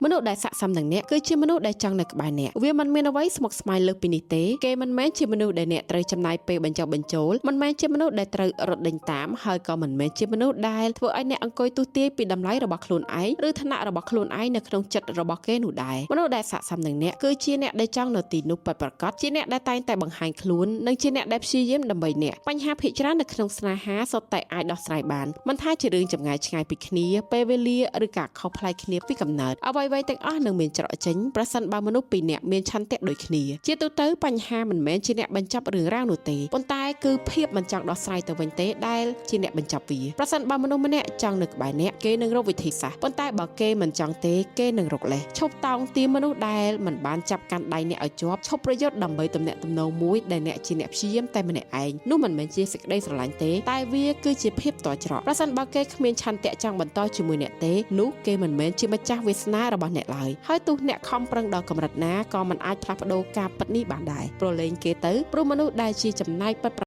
មនុស្សដែលស័ក្តិសមនឹងអ្នកគឺជាមនុស្សដែលចង់នៅក្បែរអ្នកវាមិនមានអ្វីស្មុគស្មាញលើសពីនេះទេគេមិនមែនជាមនុស្សដែលអ្នកត្រូវចំណាយពេលបញ្ចុះបញ្ចូលមិនមែនជាមនុស្សដែលត្រូវរត់ដេញតាមហើយក៏មិនមែនជាមនុស្សដែលធ្វើឲ្យអ្នកអង្គុយទស្សន៍ទាយពីតម្លៃរបស់ខ្លួនឯងឬឋានៈរបស់ខ្លួនឯងនៅក្នុងចិត្តរបស់គេនោះដែរមនុស្សដែលស័ក្តិសមនឹងអ្នកគឺជាអ្នកដែលចង់នៅទីនោះពិតប្រាកដជាអ្នកដែលតែងតែបង្ហាញខ្លួននិងជាអ្នកដែលព្យាយាមដើម្បីអ្នកបញ្ហាភាគច្រើននៅក្នុងស្នេហាសុទ្ធតែអាចដោះស្រាយបានមិនថាជារឿងចម្ងាយឆ្ងាយពីគ្នាពេលវេលាឬការខុសប្លែកគ្នាពីកំណើតអ្វីៗទាំងអស់នឹងមានច្រកចេញប្រសិនបើមនុស្សពីរនាក់មានឆន្ទៈដូចគ្នាជាទូទៅបញ្ហាមិនមែនជាអ្នកបញ្ចប់រឿងរ៉ាវនោះទេប៉ុន្តែគឺភាពមិនចង់ដោះស្រាយទៅវិញទេដែលជាអ្នកបញ្ចប់វាប្រសិនបើមនុស្សម្នាក់ចង់នៅក្បែរអ្នកគេនឹងរកវិធីសាស្ត្រប៉ុន្តែបើគេមិនចង់ទេគេនឹងរកលេសឈប់តោងទាមមនុស្សដែលមិនបានចាប់កាន់ដៃអ្នកឲ្យជាប់ឈប់ប្រយុទ្ធដើម្បីទំនាក់ទំនងមួយដែលអ្នកជាអ្នកព្យាយាមតែម្នាក់ឯងនោះមិនមែនជាសេចក្តីស្រឡាញ់ទេតែវាគឺជាភាពតច្រកប្រសិនបើគេគ្មានឆន្ទៈចង់បន្តជាមួយអ្នកទេនោះគេមិនមែនជាម្ចាស់វាសនារបស់អ្នកឡើយហើយទោះអ្នកខំប្រឹងដល់កម្រិតណាក៏មិនអាចផ្លាស់ប្ដូរការពិតនេះបានដែរប្រឡែងគេទៅព្រោះមនុស្សដែលជាចំណាយពិត